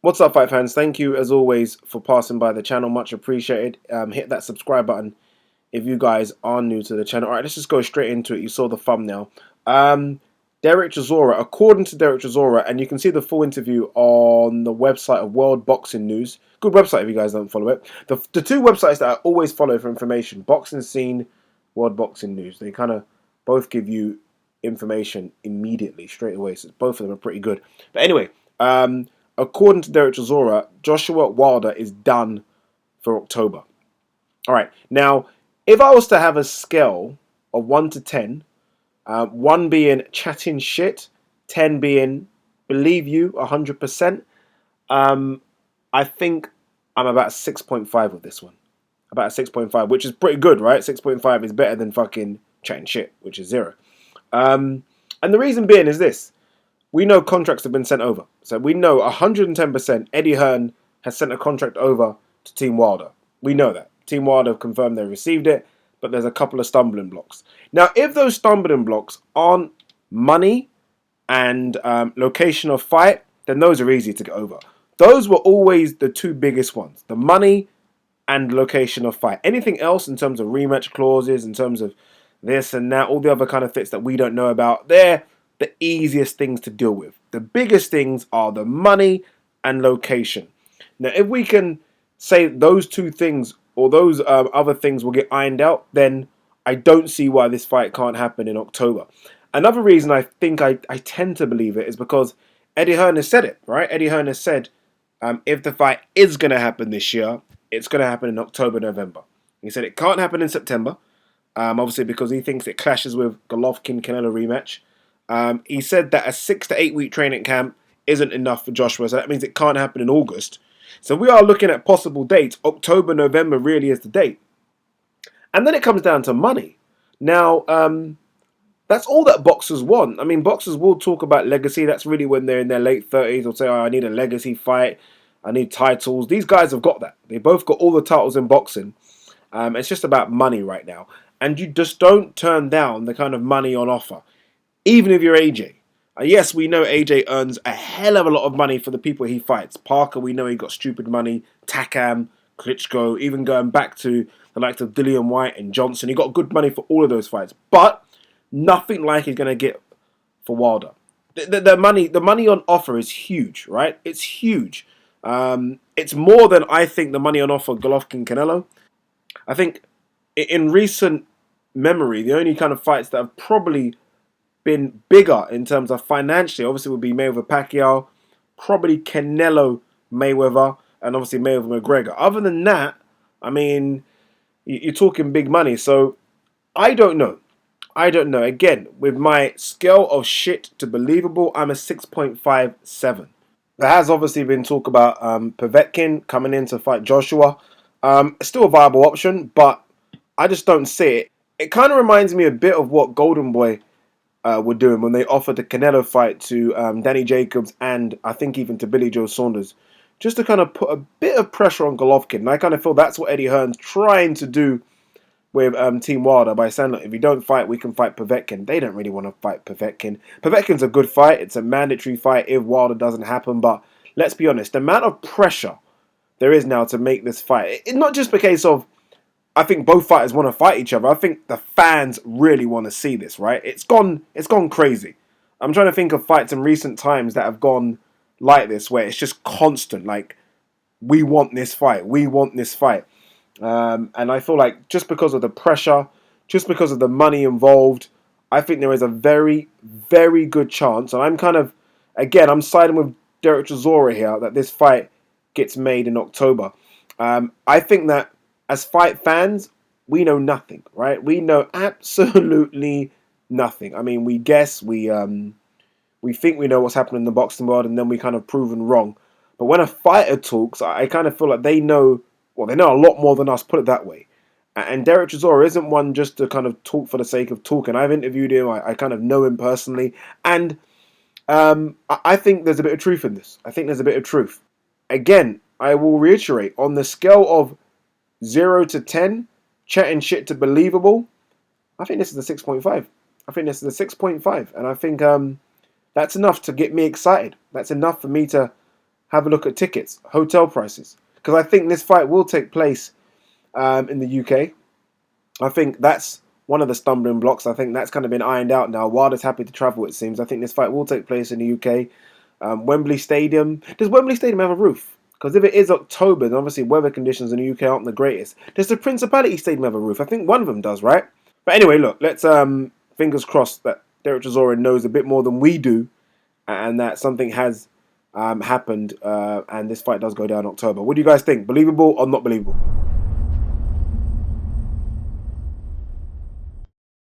What's up, fight fans? Thank you, as always, for passing by the channel. Much appreciated. Hit that subscribe button if you guys are new to the channel. All right, let's just go straight into it. You saw the thumbnail. Dereck Chisora, according to Dereck Chisora, and you can see the full interview on the website of World Boxing News. Good website if you guys don't follow it. The two websites that I always follow for information, Boxing Scene, World Boxing News. They kind of both give you information immediately, straight away. So both of them are pretty good. But anyway, according to Dereck Chisora, Joshua Wilder is done for October. All right. Now, if I was to have a scale of 1 to 10, 1 being chatting shit, 10 being believe you 100%, I think I'm about 6.5 with this one. About 6.5, which is pretty good, right? 6.5 is better than fucking chatting shit, which is 0. And the reason being is this. We know contracts have been sent over. So we know 110% Eddie Hearn has sent a contract over to Team Wilder. We know that. Team Wilder have confirmed they received it, but there's a couple of stumbling blocks. Now, if those stumbling blocks aren't money and location of fight, then those are easy to get over. Those were always the two biggest ones. The money and location of fight. Anything else in terms of rematch clauses, in terms of this and that, all the other kind of fits that we don't know about, they're the easiest things to deal with. The biggest things are the money and location. Now, if we can say those two things or those other things will get ironed out, then I don't see why this fight can't happen in October. Another reason I think I tend to believe it is because Eddie Hearn has said it, right? Eddie Hearn has said if the fight is going to happen this year, it's going to happen in October, November. He said it can't happen in September, obviously because he thinks it clashes with Golovkin-Canelo rematch. He said that a 6 to 8 week training camp isn't enough for Joshua, so that means it can't happen in August. So we are looking at possible dates. October, November really is the date. And then it comes down to money. Now, that's all that boxers want. I mean, boxers will talk about legacy. That's really when they're in their late 30s. They'll say, oh, I need a legacy fight. I need titles. These guys have got that. They both got all the titles in boxing. It's just about money right now. And you just don't turn down the kind of money on offer. Even if you're AJ. Yes, we know AJ earns a hell of a lot of money for the people he fights. Parker, we know he got stupid money. Takam, Klitschko, even going back to the likes of Dillian White and Johnson. He got good money for all of those fights. But nothing like he's going to get for Wilder. The money on offer is huge, right? It's huge. It's more than I think the money on offer Golovkin-Canelo. I think in recent memory, the only kind of fights that have probably been bigger in terms of financially, obviously would be Mayweather-Pacquiao, probably Canelo-Mayweather, and obviously Mayweather-McGregor. Other than that, I mean, you're talking big money. So I don't know. Again, with my scale of shit to believable, I'm a 6.57. There has obviously been talk about Povetkin coming in to fight Joshua. Still a viable option, but I just don't see it. It kind of reminds me a bit of what Golden Boy were doing when they offered the Canelo fight to Danny Jacobs and I think even to Billy Joe Saunders, just to kind of put a bit of pressure on Golovkin. And I kind of feel that's what Eddie Hearn's trying to do with Team Wilder by saying, look, if you don't fight, we can fight Povetkin. They don't really want to fight Povetkin. Povetkin's a good fight. It's a mandatory fight if Wilder doesn't happen. But let's be honest, the amount of pressure there is now to make this fight, it's not just a case of I think both fighters want to fight each other. I think the fans really want to see this, right? It's gone crazy. I'm trying to think of fights in recent times that have gone like this, where it's just constant. Like, we want this fight. We want this fight. And I feel like just because of the pressure, just because of the money involved, I think there is a very, very good chance. And I'm kind of, again, I'm siding with Dereck Chisora here, that this fight gets made in October. I think that as fight fans, we know nothing, right? We know absolutely nothing. I mean, we guess, we think we know what's happening in the boxing world, and then we kind of proven wrong. But when a fighter talks, I kind of feel like they know, well, they know a lot more than us, put it that way. And Dereck Chisora isn't one just to kind of talk for the sake of talking. I've interviewed him, I kind of know him personally, and I think there's a bit of truth in this. I think there's a bit of truth. Again, I will reiterate, on the scale of 0 to 10, chatting shit to believable, I think this is a 6.5. I think this is a 6.5. And I think that's enough to get me excited. That's enough for me to have a look at tickets, hotel prices, because I think this fight will take place in the UK. I think that's one of the stumbling blocks. I think that's kind of been ironed out now. Wilder's happy to travel, it seems. I think this fight will take place in the UK. Wembley Stadium. Does Wembley Stadium have a roof? Because if it is October, then obviously weather conditions in the UK aren't the greatest. Does the Principality Stadium have a roof? I think one of them does, right? But anyway, look, let's fingers crossed that Dereck Chisora knows a bit more than we do, and that something has happened, and this fight does go down in October. What do you guys think? Believable or not believable?